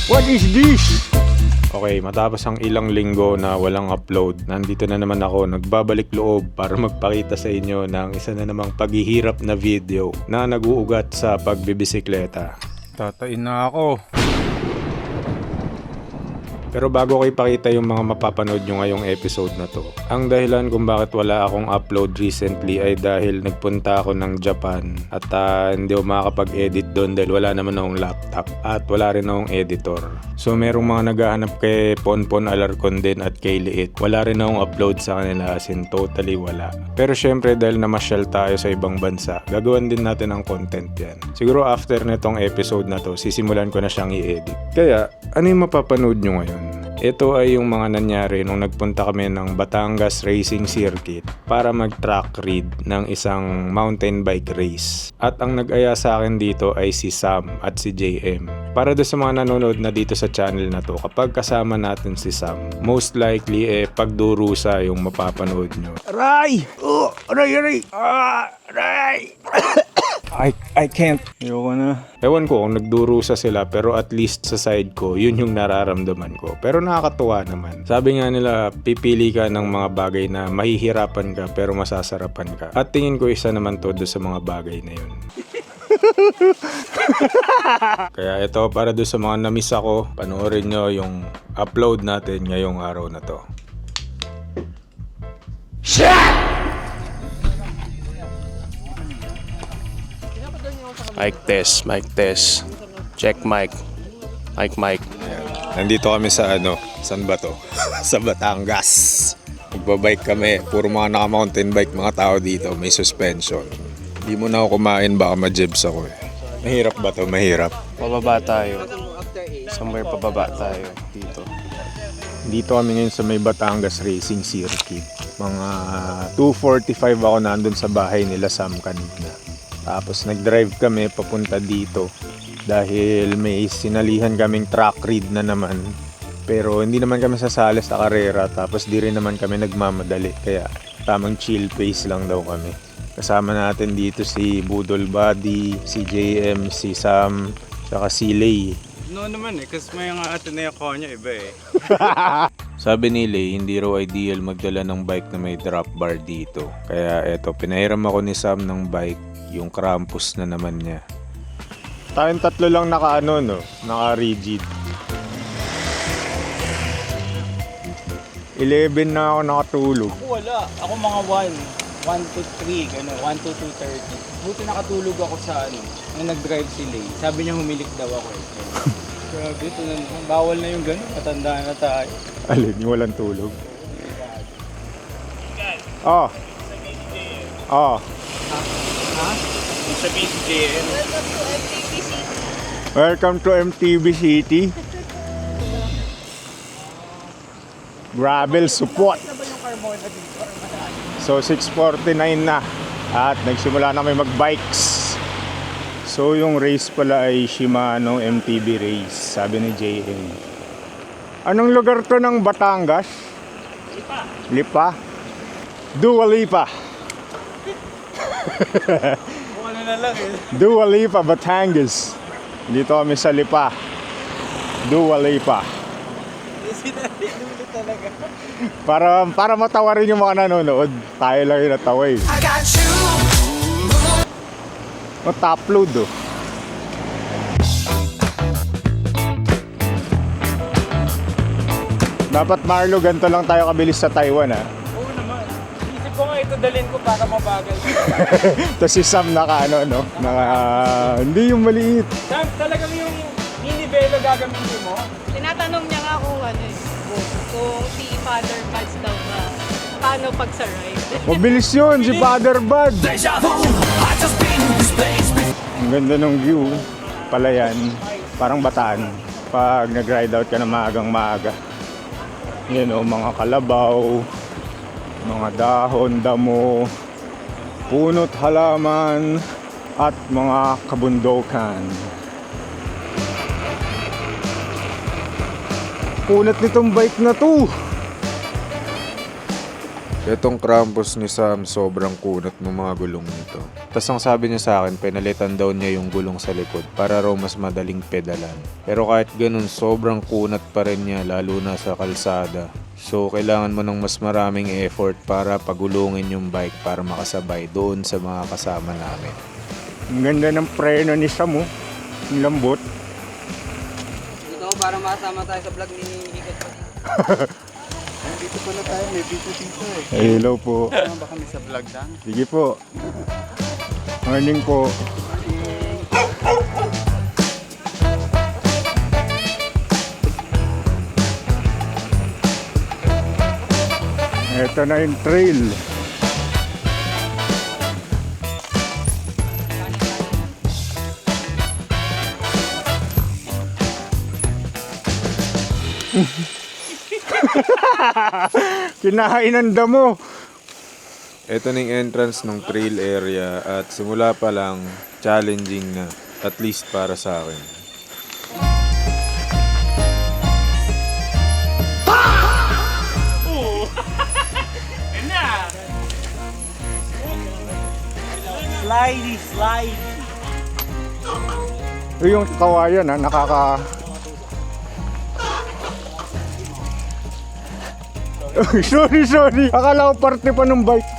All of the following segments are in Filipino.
What is this? Okay, matapos ang ilang linggo na walang upload, nandito na naman ako nagbabalik loob para magpakita sa inyo ng isa na namang paghihirap na video na nag-uugat sa pagbibisikleta. Tatain na ako. Pero bago ko ipakita yung mga mapapanood nyo ngayong episode na to, ang dahilan kung bakit wala akong upload recently ay dahil nagpunta ako ng Japan at hindi ako makakapag-edit doon dahil wala naman akong laptop at wala rin akong editor. So merong mga naghahanap kay Ponpon Alarcon din at kay Liit. Wala rin akong upload sa kanila, as in totally wala. Pero syempre dahil namasyal tayo sa ibang bansa, gagawin din natin ang content yan. Siguro after netong episode na to, sisimulan ko na siyang i-edit. Kaya ano yung mapapanood nyo ngayon? Ito ay yung mga nangyari nung nagpunta kami ng Batangas Racing Circuit para mag-track read ng isang mountain bike race. At ang nag-aya sa akin dito ay si Sam at si JM. Para doon sa mga nanonood na dito sa channel na to, kapag kasama natin si Sam, most likely pagdurusa yung mapapanood nyo. Aray! Oh! Aray! Aray! I can't. Ayoko na. Ewan ko kung nagdurusa sila pero at least sa side ko, yun yung nararamdaman ko. Pero nakakatuwa naman. Sabi nga nila, pipili ka ng mga bagay na mahihirapan ka pero masasarapan ka. At tingin ko isa naman to sa mga bagay na yun. Kaya ito para doon sa mga na-miss ako, panoorin nyo yung upload natin ngayong araw na to. Mic test. Check mic. Mic. Nandito kami sa saan ba to? Sa Batangas. Magbabike kami. Puro mga naka-mountain bike mga tao dito. May suspension. Hindi mo na ako kumain, baka ma-jibs ako eh. Mahirap ba to? Mahirap. Pababa tayo. Somewhere pababa tayo dito. Dito kami ngayon sa may Batangas Racing Circuit. Mga 2:45 ako nandun sa bahay nila Sam kanina. Tapos nag-drive kami papunta dito dahil may sinalihan kaming track read na naman. Pero hindi naman kami sasali sa karera, tapos di rin naman kami nagmamadali. Kaya tamang chill pace lang daw kami. Kasama natin dito si Budol Buddy, si JM, si Sam, saka si Lay. No naman kasi may mga Ateneo ko niya iba eh. Sabi ni Lay, hindi raw ideal magdala ng bike na may drop bar dito. Kaya eto, pinahiram ako ni Sam ng bike, yung Krampus na naman niya. Tayong tatlo lang naka-rigid. 11 na ako nakatulog. Ako wala. Ako mga 1 to 3, gano'n, 1 to 2:30. Buti nakatulog ako sa nung nag-drive si Lay. Sabi niya humilik daw ako eh. Grabe, ito na naman. Bawal na yung gano'n, matanda na tayo. Alin, yung walang tulog. Oh. Oh. Ha? Yung sa PCJN. Welcome to MTB City. Gravel support. So 6:49 na at nagsimula na may mag-bikes. So yung race pala ay Shimano MTB race, sabi ni JM. Anong lugar to ng Batangas? Lipa. Dua Lipa. Kung ano na lang eh. Dua Lipa, Batangas. Dito kami sa Lipa. Dua Lipa. Sinulit talaga. Para matawa rin yung mga nanonood. Tayo lang yung natawa eh. O, top load oh. Dapat Marlo, ganito lang tayo kabilis sa Taiwan ah. Oo naman. Isip ko nga ito dalhin ko para mabagal. Tapos si Sam hindi yung maliit. Sam, talagang yung mini velo gagamitin mo? Tinatanong niya nga kung kung si Father Buds daw ba, paano pag sa ride? Mabilis yun, si Father Bud. Ang ganda ng view. Palayan, parang Bataan. Pag nag-ride out ka na maagang-maaga. Yan o, mga kalabaw, mga dahon, damo, punot halaman, at mga kabundokan. Kunat nitong bike na to. Itong Krampus ni Sam, sobrang kunat ng mga gulong nito. Tapos ang sabi niya sa akin, pinalitan daw niya yung gulong sa likod para raw mas madaling pedalan. Pero kahit ganun, sobrang kunat pa rin niya lalo na sa kalsada. So kailangan mo ng mas maraming effort para pagulungin yung bike para makasabay doon sa mga kasama namin. Ang ganda ng preno ni Sam, oh. Ang lambot. Ito, para makasama tayo sa vlog ni Ikot pa. Dito pala tayo, may video dito eh. Hello po. Tama ba kami sa vlog lang? Sige po. Morning po. Ito na yung trail. Kinain ng damo. Ito na yung entrance ng trail area at simula pa lang challenging na, at least para sa akin. Slidey. Yung kawayan, ha, nakaka... sorry. Akala ko parte pa ng bike.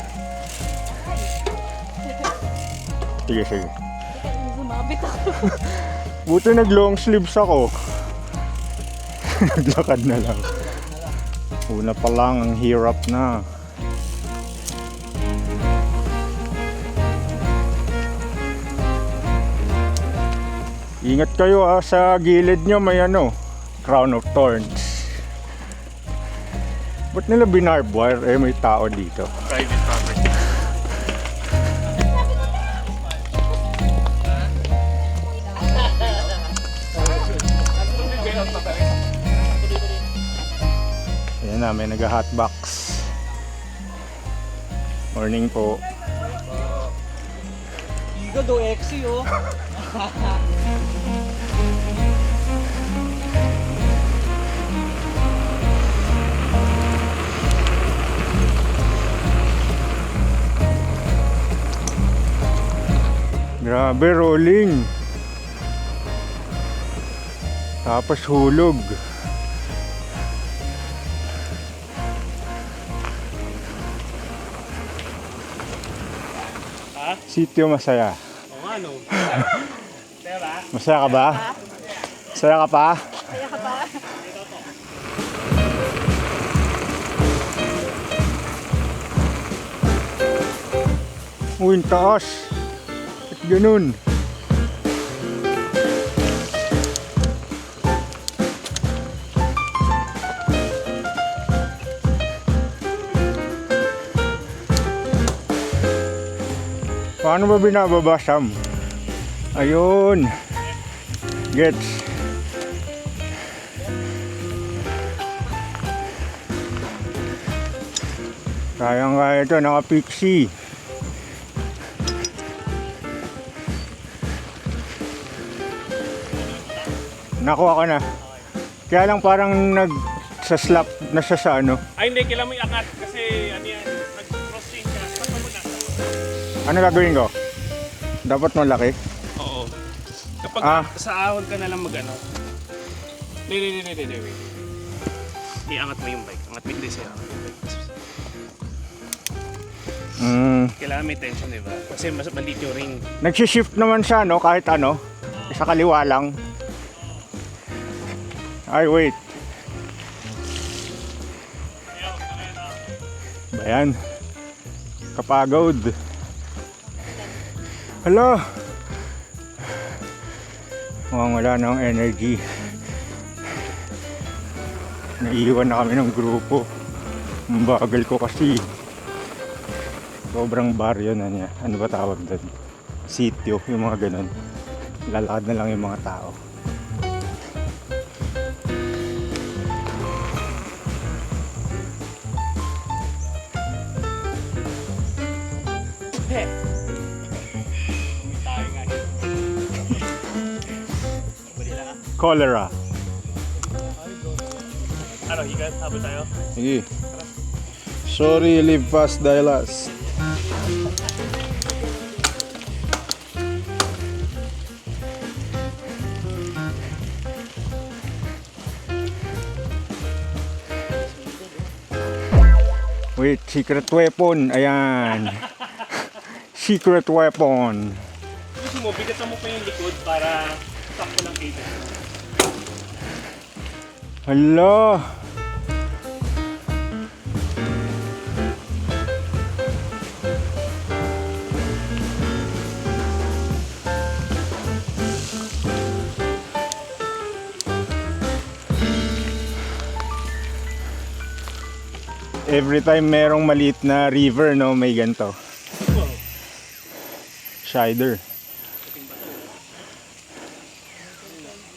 Sige. Sumabit ako. Buti nag long sleeves ako. Naglakad na lang. Una pa lang, ang hirap na. Ingat kayo, sa gilid nyo may crown of thorns. Ba't nila binarb wire? May tao dito. Private property. Ayan na, may nag-hotbox. Morning po. Igo do Exy, oh. Grabe, rolling. Tapos hulog. Sitio masaya. Oo nga, no. Masaya ka ba? Masaya ka pa? Kaya ka ba? Uy, ang taas. At ganun. Paano ba binababa, Sam? Ayun. Gets. Kayang-kaya ito, naka-pixie. Nakuha ko na. Kaya lang parang nag-slap na siya sa ano. Ay hindi, kailangan mo iangat kasi ano yan, nag-cross chain ka. Basta mo na. Ano gagawin ko? Dapat malaki. Oo. Kapag sa ahon ka na lang mag-ano. Hindi, wait. Iangat mo yung bike. Angat mo hindi siya. Kailangan may tension, di ba? Kasi mas maliit yung ring. Nagsishift naman siya, no? Kahit ano. Sa kaliwa lang. Ay, wait. Bayan. Kapagod. Hala. Mukhang wala ng energy. Naiiwan na kami ng grupo. Ang bagal ko kasi. Sobrang baryo na niya. Ano ba tawag doon? Sitio, yung mga ganun. Lalakad na lang yung mga tao. Cholera. Ano, higa? Habol tayo? Sige. Sorry, live fast, die last. Wait, secret weapon. Ayan. Secret weapon. Gusto mo, bigatan mo pa yung likod para sakto lang kayo. Hala. Every time merong maliit na river, no, may ganito. Shider.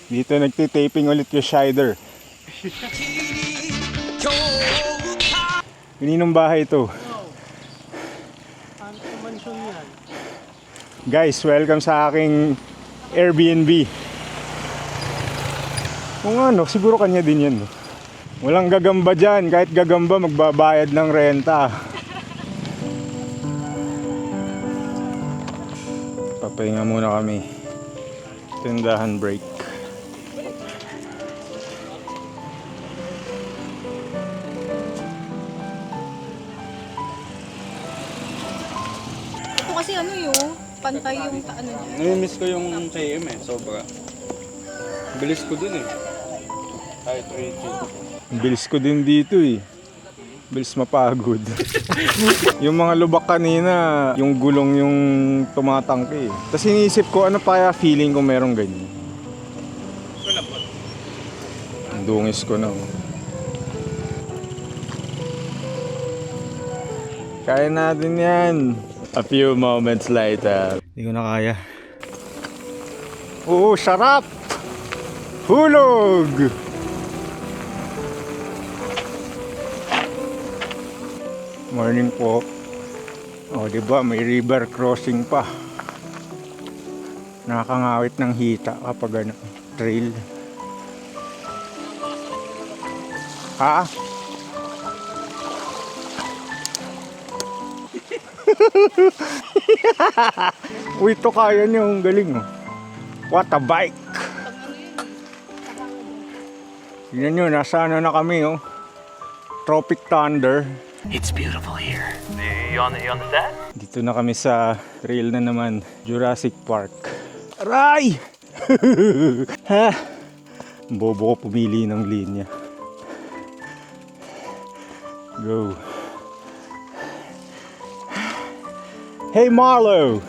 Dito nagtitaping ulit yung Shider. Kaninong bahay ito? Guys, welcome sa aking Airbnb. Kung ano, siguro kanya din yan. No? Walang gagamba dyan. Kahit gagamba, magbabayad ng renta. Papahinga muna kami. Tindahan break. Ito kasi ano yung pantay yung ano niya. Nami-miss ko yung KM sobra. Bilis ko dun Kahit 80. Bilis ko din dito eh. Bilis mapagod. Yung mga lubak kanina, yung gulong yung tumatangke eh. Tapos iniisip ko, ano pa kaya feeling ko merong ganyan. Ang dungis ko na. Kaya natin yan. A few moments later. Hindi ko na kaya. Oo, sarap! Hulog! Morning po. Oh, di ba may river crossing pa. Nakakangawit ng hita kapag ano, trail. Ha? Uy, ito kaya niyo, ang galing oh. What a bike! Tingnan nyo, nasa ano na kami oh. Tropic Thunder. It's beautiful here. You on the set? Dito na kami sa trail na naman, Jurassic Park. Aray! Ha? Bobo ko pumili ng linya. Go. Hey Marlo!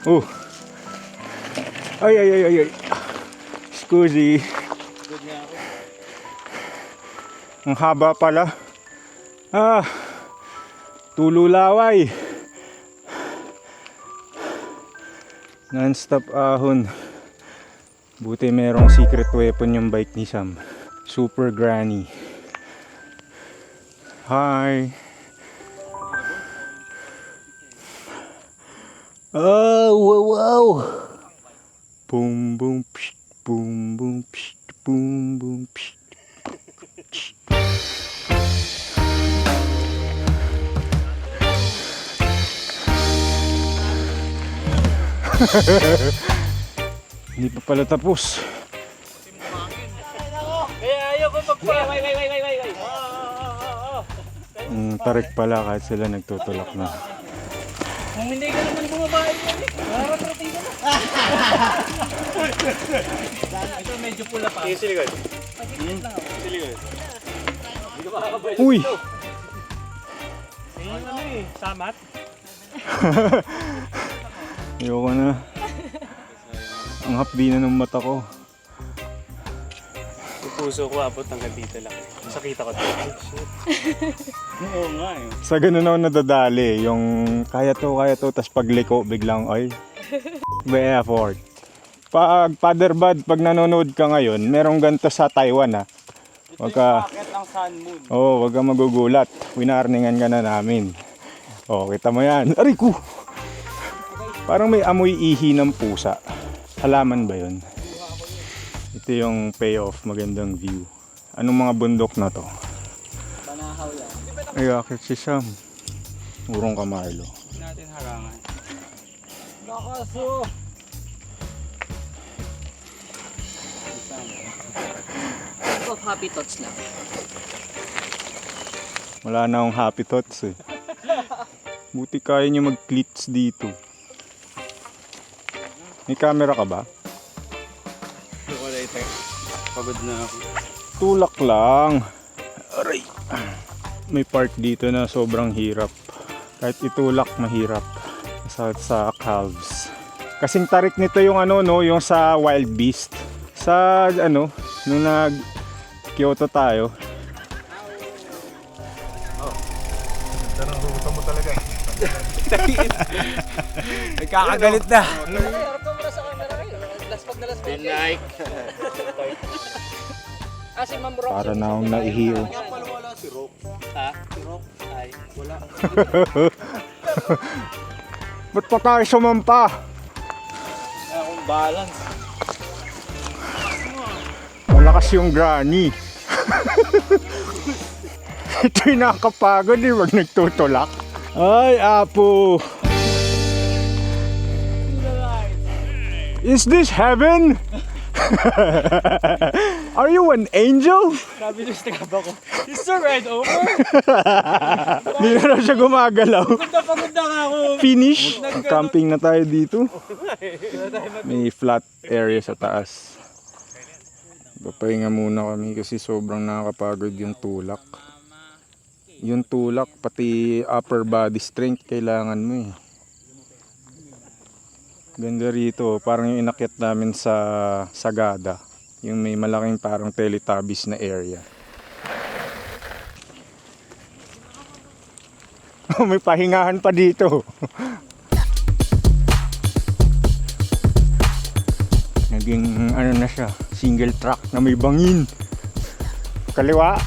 Oh. Ay. Scusi. Ang haba pala. Tululaway. Non-stop ahon. Buti merong secret weapon yung bike ni Sam. Super Granny. Hi. Oh, wow. Boom, boom, psh, boom, boom, psh, boom, boom, psh. Hindi pa pala tapos. Tarik pala kahit sila nagtutulak na. Kung hindi ka naman bumabae yan Maratrating ka na. Ito medyo pula pa. Sige, silikod. Silikod. Uy! Samat. Ayoko na. Ang hapdi na ng mata ko. Yung puso ko abot hanggang dito lang. Sakita ko dito. Oo nga Sa ganun ako nadadali. Yung kaya to, tas pagliko biglang ay. May effort. Pag Father Bud, pag nanonood ka ngayon, merong ganito sa Taiwan ha. Wag ka, ng sun moon. wag ka magugulat. Winarningan ka na namin. Kita mo yan. Aray ko! Parang may amoy ihi ng pusa. Halaman ba yun? Ito yung payoff, magandang view. Anong mga bundok na to? Banahaw yan. Ay, akit si Sam. Urong ka, Marlo. Hindi natin harangan. Nakaso! Of happy thoughts lang. Wala na akong happy thoughts eh. Buti kaya niyo mag-clips dito. May camera ka ba? Wala ito. Pagod na ako. Tulak lang. Aray. May part dito na sobrang hirap. Kahit itulak, mahirap. Sa calves. Kasing tarik nito yung ano, no, yung sa Wild Beast. Sa ano, nung nag Kyoto tayo. Nagkakagalit na. Then like, Si Ma'am Rock. Para na akong naihiyo. Ha? Ay, wala. Ba't pa tayo sumampa? Wala akong balance. Malakas yung granny. Ito yung nakakapagod eh, wag nagtutulak. Ay, Apo. Is this heaven? Are you an angel? Sabi niyo sa tagaba ko, is the ride over? Hindi na raw siya gumagalaw. Pagod na nga ako. Finish. Camping na tayo dito. May flat area sa taas. Papahinga muna kami kasi sobrang nakakapagod yung tulak. Yung tulak, pati upper body strength kailangan mo eh. Ganda rito, parang yung inakyat namin sa Sagada. Yung may malaking parang Teletubbies na area. May pahingahan pa dito. Naging ano na siya, single track na may bangin. Kaliwa.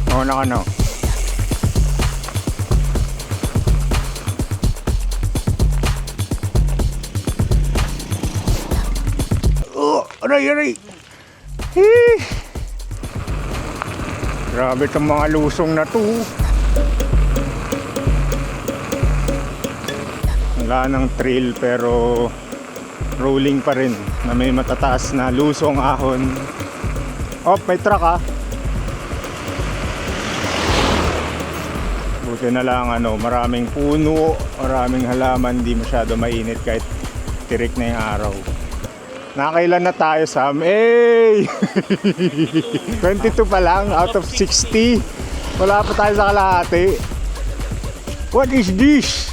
Oo na ka na. Oh, aray. Hee. Grabe itong mga lusong na to. Wala ng trail pero rolling pa rin na may matataas na lusong ahon. Oh, may truck ah. Buti na lang ano, maraming puno, maraming halaman, di masyado mainit kahit tirik na yung araw. Nakailan na tayo, Sam? Hey! 22 pa lang out of 60. Wala pa tayo sa kalahati. What is this?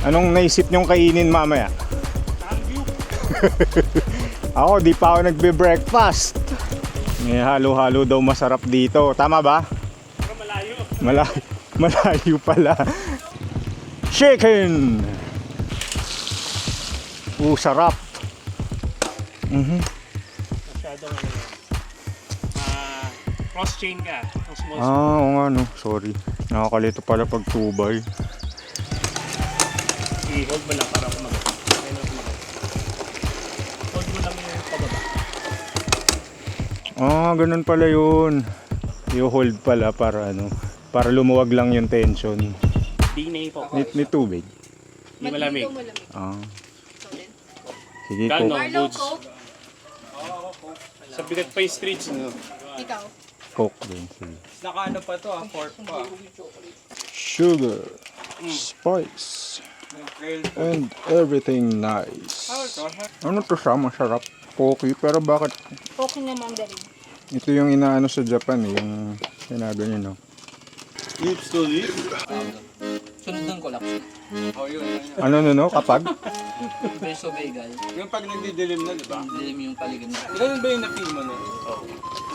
Anong naisip nyong kainin mamaya? Ako, di pa ako nagbe-breakfast. May halo-halo daw masarap dito. Tama ba? pero malayo. Malayo pala. Chicken! Sarap. Masyadong cross chain ka. Ang small Oo nga no, sorry. Nakakalito pala pag tubay. i-hold mo lang para kumagat. Ayun ang kumagat. Hold mo lang yung pababa. Ganun pala yun. I-hold pala para ano, para lumuwag lang yung tension. Di na yung May tubig. Di malamig. Sige, Gano, Coke. goods. Sa bigat pa yung streets. Ikaw. Coke din. Sige. Nakaano pa to pork pa. Sugar, spice, and everything nice. Ano to siya? Masarap. Pocky, pero bakit? Okay na mandarin. Ito yung inaano sa Japan eh, yung sinabi nyo, no? Lips to lips? Sunod ng collapse. Oh, yun. Ano, kapag? Beso Vegal. Yung pag nagdidilim na, di ba? Dilim yung paligid mo. Ganun ba yung na-feel mo nun? Oo.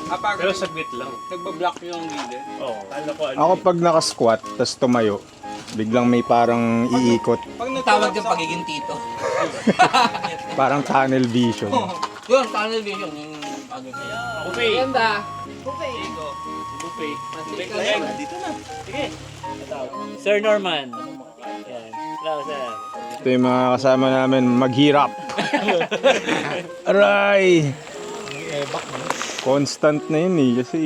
Pag Pero saglit lang. nagbablock yung gilid? Oo. Kala ko ano. Ako pag naka-squat, tas tumayo, biglang may parang iikot, Pag Tawag yung pagiging tito. parang tunnel vision. Yun, tunnel vision. Yung ano niya. Buffet. Ganda. Buffet. Buffet. Masika Buffet. yan. Dito na. Sige. Sir Norman. Yan. Hello, sir. Ito Ito yung mga kasama namin maghirap. Aray! Constant na yun eh, kasi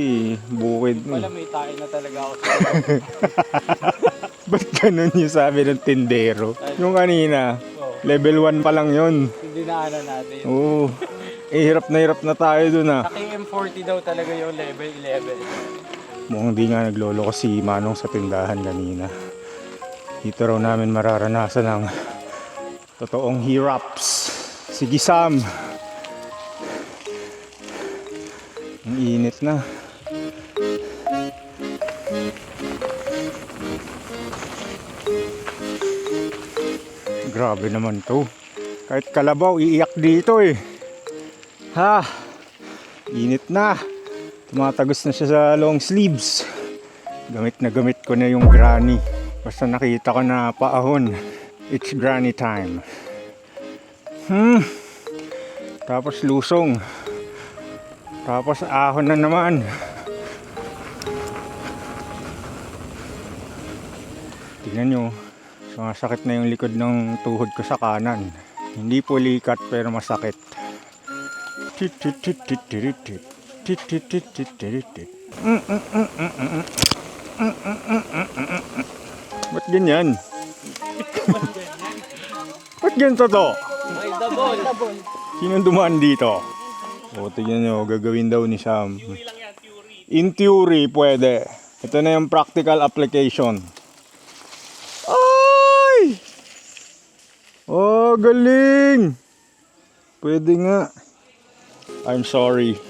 bukid na Wala, eh. may tayo na talaga ako. Ba't ganun yung sabi ng tindero? Yung kanina, level 1 pa lang yun. Hindi na ano natin. Oo. Hirap na tayo dun ah. Sa KM40 daw talaga yung level 11. Mukhang di nga nagloloko si Manong sa tindahan kanina. Dito raw namin mararanasan ang totoong hiraps. Sige Sam. Ang init na. Grabe naman to. Kahit kalabaw iiyak dito eh. Ha! Init na. Tumatagos na siya sa long sleeves. Gamit na gamit ko na yung granny. Basta nakita ko na paahon. It's granny time. Tapos lusong. Tapos ahon na naman. Tingnan nyo. Sumasakit na yung likod ng tuhod ko sa kanan. Hindi po likat pero masakit. Ba't ganyan? Ba't ganito to? Sino dumaan dito? O, tignan nyo, gagawin daw ni Sam. In theory, pwede. Ito na yung practical application. Ay! Oh, galing! Pwede nga. I'm sorry.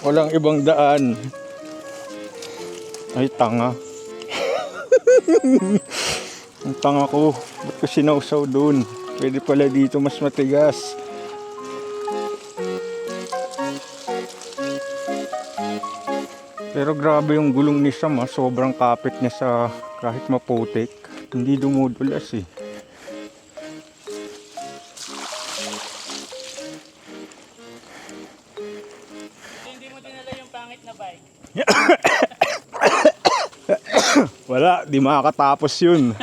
Walang ibang daan. Ay, tanga. Ang tanga ko. Ba't ko sinawsaw dun? Pwede pala dito mas matigas. Pero grabe yung gulong ni Sam ha. Sobrang kapit niya sa kahit maputik. Hindi dumudulas eh. Hindi mo dinala yung pangit na bike. Wala, di makakatapos yun.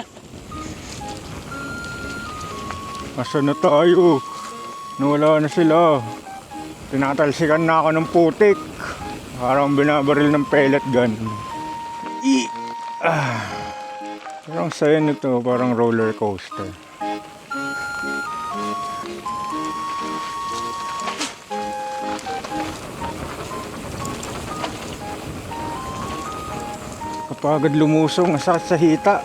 Asan na tayo? Nawala na sila. Tinatalsikan na ako ng putik. Parang binabaril ng pellet gun. Pero ang saya nito, parang roller coaster. Kapag lumusong, masakit sa hita.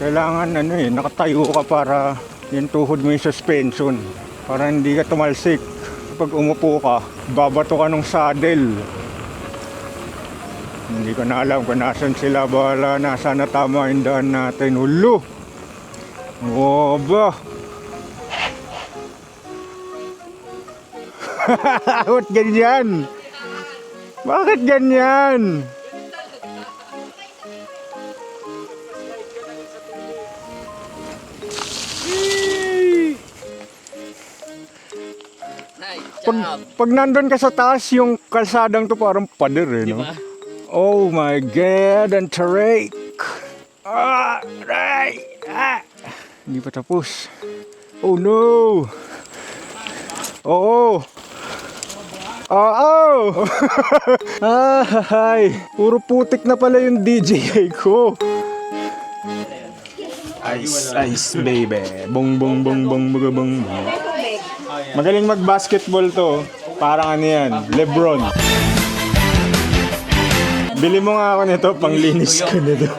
Kailangan nakatayo ka para yung tuhod mo yung suspension. Para hindi ka tumalsik. Pag umupo ka, babato ka ng saddle. Hindi ko na alam kung nasan sila. Bahala na, sana tama yung daan natin. Hulo! Oo ba? Bakit ganyan? Bakit ganyan? Pag nandun ka sa taas, yung kalsadang to parang pader no? Oh my God, ang tarik! Aray! Hindi pa tapos. Oh no! Oo! Oo! Ay! Puro putik na pala yung DJI ko. Ice, ice baby. Bong bong bong bong bong bong. Magaling mag-basketball to. Parang ano yan, Lebron. Bili mo nga ako nito, panglinis ko nito.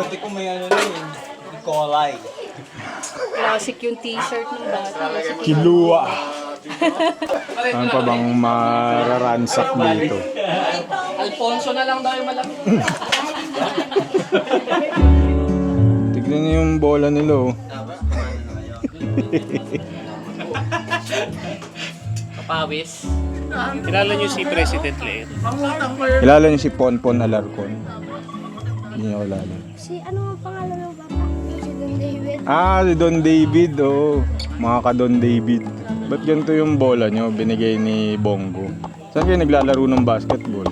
Putik ko may ano na yun. Nikolay. Classic yung t-shirt ng bata. Kilua. Ano pa bang mararansak dito? Alfonso na lang daw yung malamig. Tignan niyo yung bola nila oh. Kapawis. Kilala niyo si President Leo? Kilala niyo si Ponpon Alarcon? Hindi niyo kilala. Si ano ang pangalan ng bata? Si Don David. Ah, si Don David oh. Mga ka-Don David. Ba't ganito yung bola nyo? Binigay ni Bongo. Saan kayo naglalaro ng basketball?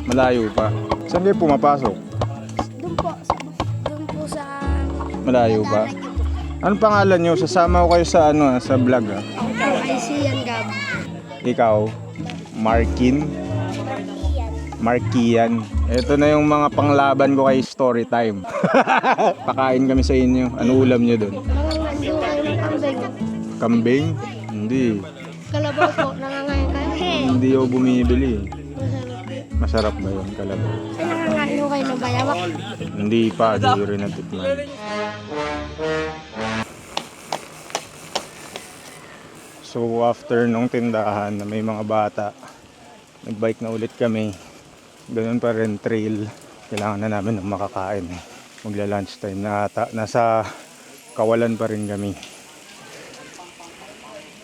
Malayo pa. Saan kayo pumapasok? Doon po sa... Malayo pa. Anong pangalan nyo? Sasama ko kayo sa sa vlog ah. Ako po ay si Ian Gab. Ikaw, Markin? Markian. Ito na yung mga panglaban ko kay story time. Pakain kami sa inyo. Ano ulam nyo doon? Nangangain kayo ng kambing. Kambing? Hindi. Kalabaw po, nangangain kayo. Hindi ako bumibili. Masarap. Masarap ba yun, kalabaw? Nangangain kayo ng bayawak. Hindi pa, di rin natikman. So after nung tindahan na may mga bata, nagbike na ulit kami. Ganun pa rin trail. Kailangan na namin ng makakain. Magla lunch time na ata. Nasa Kawalan pa rin kami.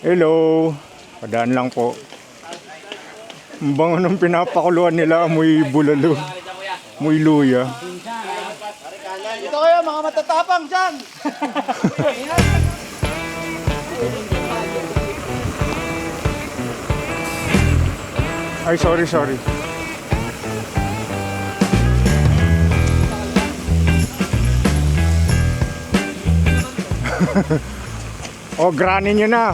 Hello! Padaan lang po. Ang bango ng pinapakuluan nila, amoy bulalo. Amoy luya. Ito kayo, mga matatapang dyan! Ay, sorry. Oh, granny nyo na.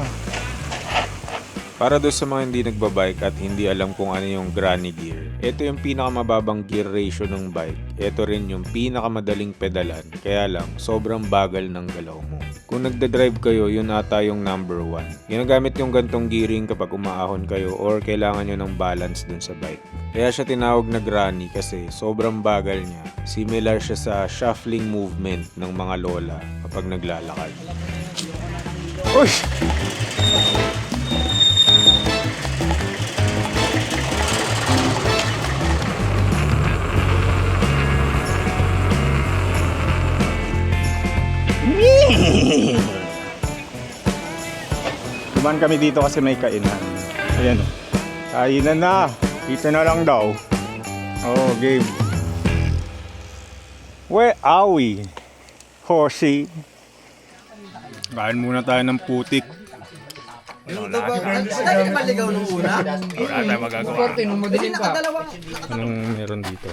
Para doon sa mga hindi nagbabike at hindi alam kung ano yung granny gear, ito yung pinakamababang gear ratio ng bike. Ito rin yung pinakamadaling pedalan, kaya lang sobrang bagal ng galaw mo. Kung nagda-drive kayo, yun ata yung number 1. Ginagamit yung gantong gearing kapag umaahon kayo or kailangan nyo ng balance dun sa bike. Kaya siya tinawag na granny kasi sobrang bagal niya. Similar siya sa shuffling movement ng mga lola kapag naglalakad. Uy! Dumaan kami dito kasi may kainan. Ayan o. Kainan na. Dito na lang daw. Oh, game. Where are we? Hoshi. Kain muna tayo ng putik. Wala tayo magagawa. Anong meron dito?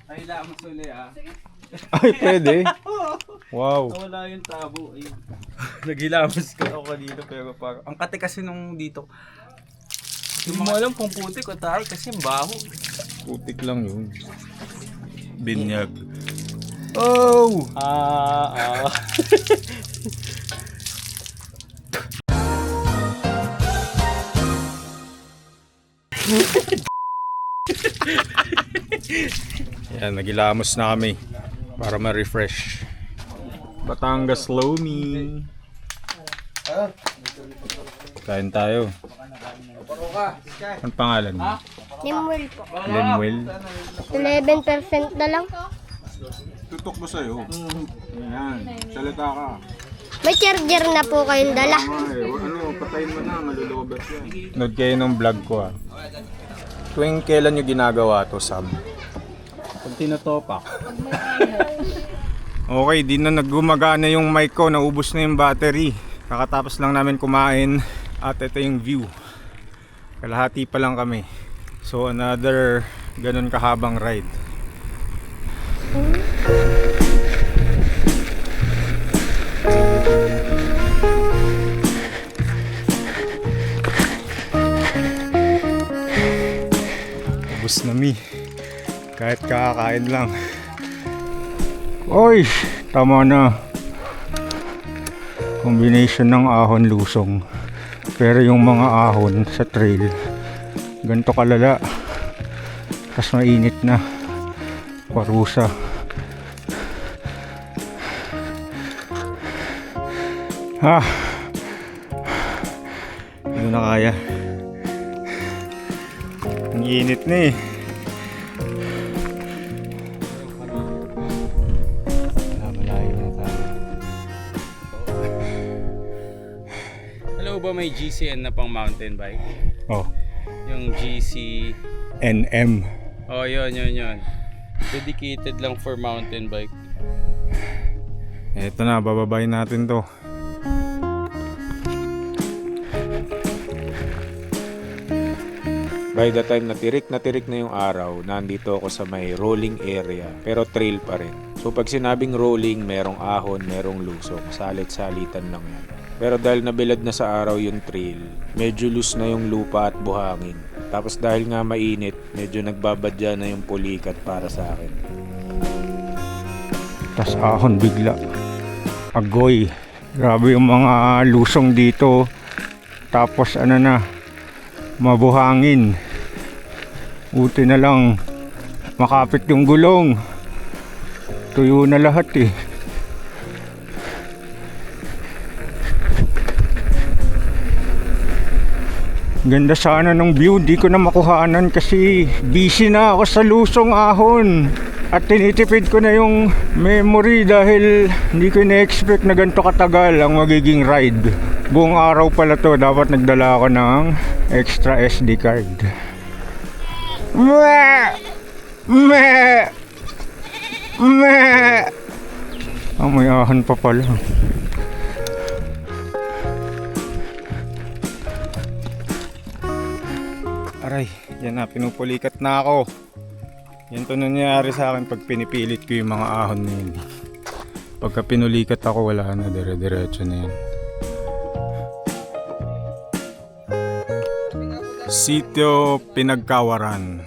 Ay, lamas uli ah. Ay, pwede. Wow. Wala yung tabo. Nagilamas ka ako kanina pero parang... Ang kate kasi nung dito. Hindi mo alam kung putik o tayo kasi ang baho. Putik lang yun. Binyag. Oh! Yan, nagilamos na kami para ma-refresh. Batangas Lomi. Kain tayo. Anong pangalan mo? Limwell po. Lenwell. 11% na lang. Tutok ba sa'yo? Ayan, salita ka. May charger na po kayong dala. Ano, patayin mo na, malulubat yan. Nood kayo ng vlog ko ah. Tuwing kailan nyo ginagawa to, Sam? Pag tinatopak. Okay, di na naggumagana yung mic ko, naubos na yung battery. Kakatapos lang namin kumain at ito yung view. Kalahati pa lang kami. So another ganun kahabang ride. Ubus na mi. Kahit kakakain lang. Oy, tama na. Combination ng ahon lusong. Pero yung mga ahon sa trail, ganito kalala. Tapos mainit na. Parusa. Ha? Hindi ko na kaya. Ang init na eh. Malayo na tayo. Alam mo ba may GCN na pang mountain bike? Oh, Yung GC... NM. Oh, yun. Dedicated lang for mountain bike. Eto na, bababayin natin to. By the time na tirik na yung araw, nandito ako sa may rolling area, pero trail pa rin. So pag sinabing rolling, merong ahon, merong lusong, salit-salitan lang yan. Pero dahil nabilad na sa araw yung trail, medyo loose na yung lupa at buhangin. Tapos dahil nga mainit, medyo nagbabadya na yung pulikat para sa akin. Tas ahon bigla. Agoy. Grabe yung mga lusong dito. Tapos ano na, mabuhangin. Buti na lang makapit yung gulong. Tuyo na lahat eh. Ganda sana ng view, di ko na makuhanan kasi busy na ako sa lusong ahon. At tinitipid ko na yung memory dahil hindi ko na-expect na ganito katagal ang magiging ride. Buong araw pala to, dapat nagdala ako ng extra SD card. Meh! Meh! Meh! May ahon pa pala. Aray, yan na, pinupulikat na ako. Yan to nangyayari sa akin pag pinipilit ko yung mga ahon na yun. Pagka pinulikat ako, wala na, dire-diretso na yan. Sitio Pinagkawaran.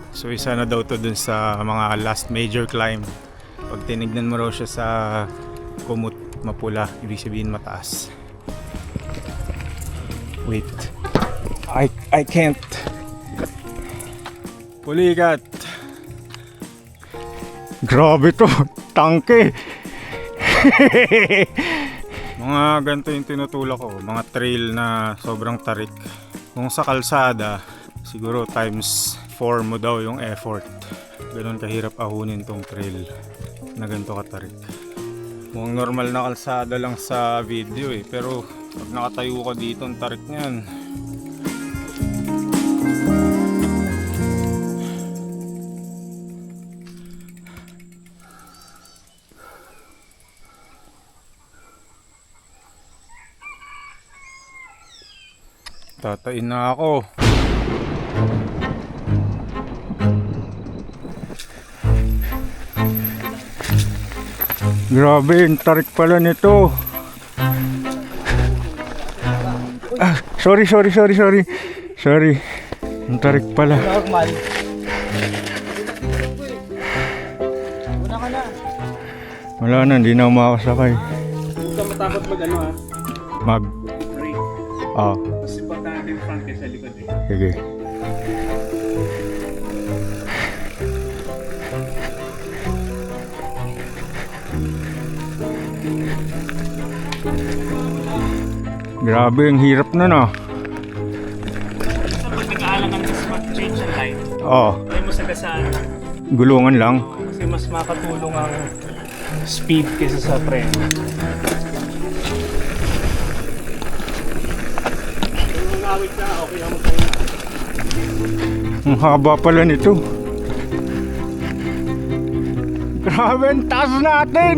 So isa na daw to dun sa mga last major climb. Pag tinignan mo raw siya sa kumot, mapula, ibig sabihin mataas. Wait, I can't. Pulikat. Grabe to, tangke. Mga ganito yung tinutulak ko, mga trail na sobrang tarik. Kung sa kalsada, siguro times 4 mo daw yung effort. Ganon kahirap ahunin tong trail na ganito katarik. Mukhang normal na kalsada lang sa video eh, pero pag nakatayo ka dito, ang tarik niyan. Tatain na ako. Grabe, ang tarik pala nito. Sorry. Sorry. Ang tarik pala. Normal. Una ka na. Wala na, hindi na ako makakasakay. Huwag ka matakot mag-ano ha. Brake. Mas importante yung front sa likod eh. Sige. Grabe, ang hirap na na. Sa pag nag-aalangan sa mag-change ang light, try mo sa gasaan. Gulungan lang. Kasi mas makatulong ang speed kaysa sa preno. Kung ngawit ka, okay ang magpahinga. Ang haba pala nito. Grabe, ang taas natin!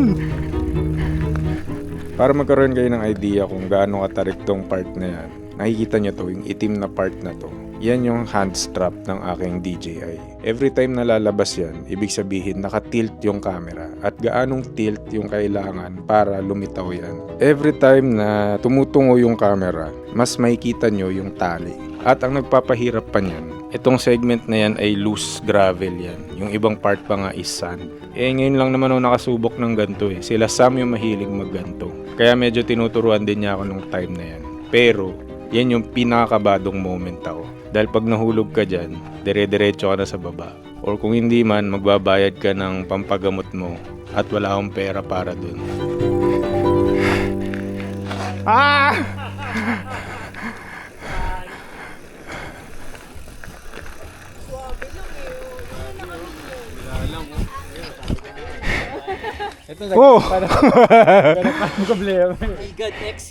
Para magkaroon kayo ng idea kung gaano katarik tong part na yan, nakikita nyo to, yung itim na part na to. Yan yung hand strap ng aking DJI. Every time na lalabas yan, ibig sabihin naka-tilt yung camera. At gaanong tilt yung kailangan para lumitaw yan. Every time na tumutungo yung camera, mas makikita nyo yung tali. At ang nagpapahirap pa niyan, itong segment na yan ay loose gravel yan. Yung ibang part pa nga is sand. Ngayon lang naman ako nakasubok ng ganito eh. Sila Sam yung mahilig magganto. Kaya medyo tinuturuan din niya ako nung time na yan. Pero, yan yung pinakakabadong moment ako. Dahil pag nahulog ka dyan, dire-diretso ka na sa baba. Or kung hindi man, magbabayad ka ng pampagamot mo at wala akong pera para dun. Ito Oh! Ang problema. God, XC.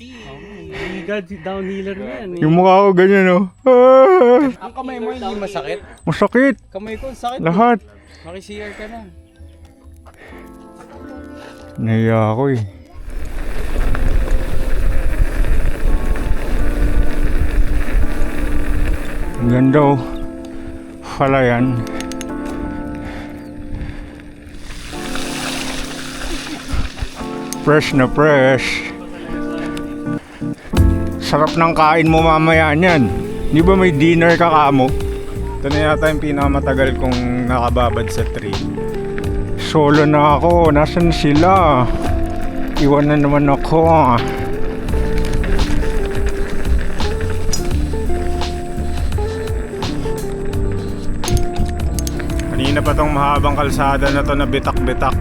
God, downhiller na yan eh. Yung mukha ko ganyan, oh. Ang kamay mo hindi masakit. Masakit. Kamay ko sakit. Lahat. Maki-CR ka na. Nahiya ako eh. Ganda oh. Palayan. Fresh na fresh. Sarap ng kain mo mamaya niyan. Di ba may dinner ka kamo? Ito na yata yung pinakamatagal kong nakababad sa tree. Solo na ako. Nasaan sila? Iwan na naman ako. Kanina pa tong mahabang kalsada na to na bitak-bitak.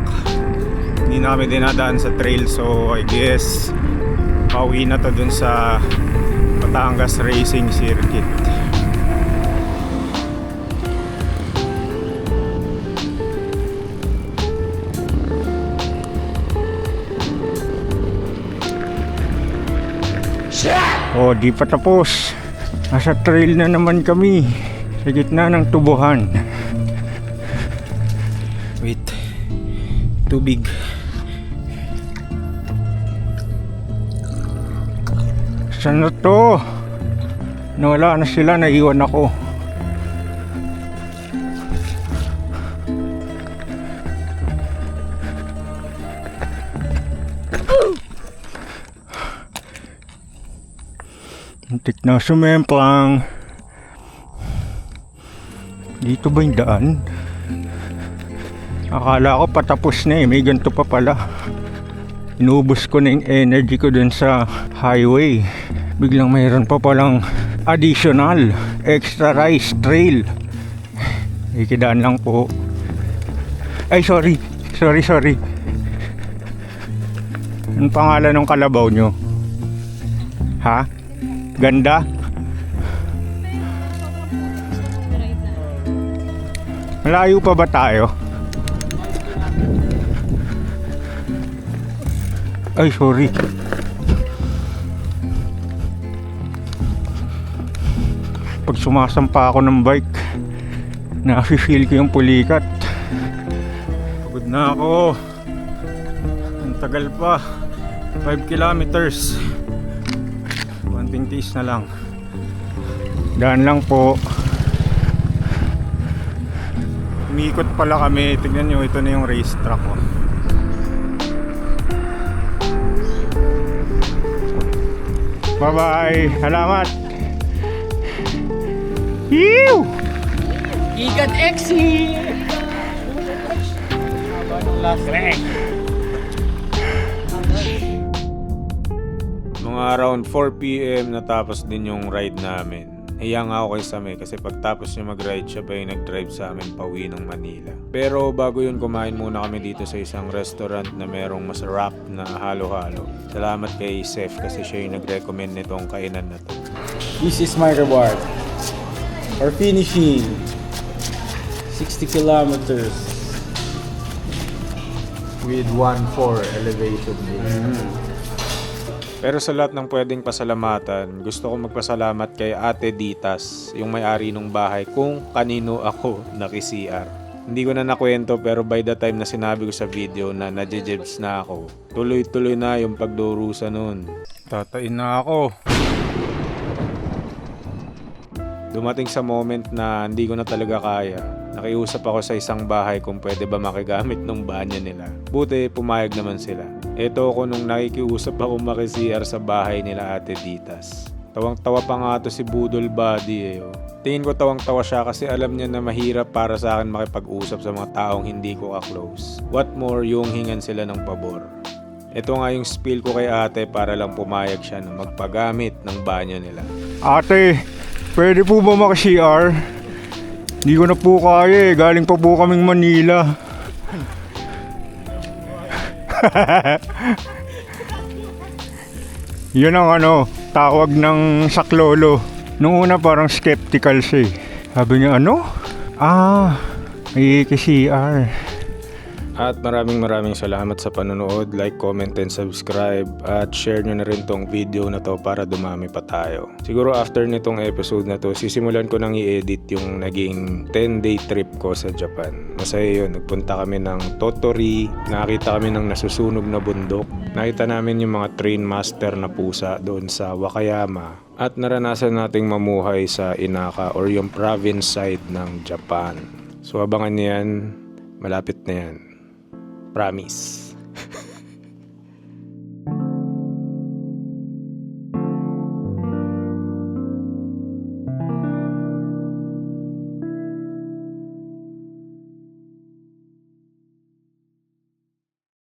Hindi na kami dinadaan sa trail, so I guess pauwi na to dun sa Batangas Racing Circuit. Oh, di pa tapos. Nasa trail na naman kami. Sa gitna ng tubuhan. Wait, tubig. Saan na to? Nawala na sila, naiwan ako. Muntik na sumemplang. Dito ba yung daan? Akala ko patapos na eh, may ganito pa pala. Inubos ko na yung energy ko dun sa highway. Biglang mayroon pa palang additional extra rice trail. Ikidaan lang po. Ay sorry. Anong pangalan ng kalabaw nyo? Ha? Ganda? Malayo pa ba tayo? Ay, sorry. Pag sumasampa ako ng bike, na-feel ko yung pulikat. Pagod na ako. Ang tagal pa. 5 kilometers. Konting tiis na lang. Daan lang po. Umikot pala kami. Tignan nyo, ito na yung racetrack ko. Bye-bye. Salamat. Ew! Igat Exi! Mga around 4 PM natapos din yung ride namin. Hiya nga ako kay Same kasi pagtapos niya mag-ride siya pa yung nag-drive sa amin pauwi ng Manila. Pero bago yun kumain muna kami dito sa isang restaurant na merong masarap na halo-halo. Salamat kay Seth kasi siya yung nag-recommend nitong kainan na to. This is my reward. For finishing 60 kilometers with 1.4 elevation. Pero sa lahat ng pwedeng pasalamatan, gusto ko magpasalamat kay Ate Ditas, yung may-ari ng bahay kung kanino ako naki-CR. Hindi ko na nakwento pero by the time na sinabi ko sa video na nadjejebs na ako, tuloy-tuloy na yung pagdurusa nun. Tatain na ako. Dumating sa moment na hindi ko na talaga kaya. Nakiusap ako sa isang bahay kung pwede ba makigamit ng banyo nila. Buti pumayag naman sila. Eto ako nung nakikiusap ako maki-CR sa bahay nila Ate Ditas. Tawang-tawa pa nga to si Budol Buddy eh. Oh. Tingin ko tawang-tawa siya kasi alam niya na mahirap para sa akin makipag-usap sa mga taong hindi ko ka-close. What more yung hingan sila ng pabor. Ito nga yung spill ko kay ate para lang pumayag siya na magpagamit ng banyo nila. Ate, pwede po ba maka-CR? Hindi ko na po kaya eh. Galing pa po kaming Manila. Yun ang tawag ng saklolo. Nung una parang skeptical siya eh. Sabi niya may CR. At maraming salamat sa panonood. Like, comment, and subscribe. At share nyo na rin tong video na to para dumami pa tayo. Siguro after nitong episode na to, sisimulan ko nang i-edit yung naging 10-day trip ko sa Japan. Masaya yun. Nagpunta kami ng Tottori. Nakakita kami ng nasusunog na bundok. Nakita namin yung mga train master na pusa doon sa Wakayama at naranasan nating mamuhay sa Inaka or yung province side ng Japan. So abangan niyan, malapit na yan. Promise.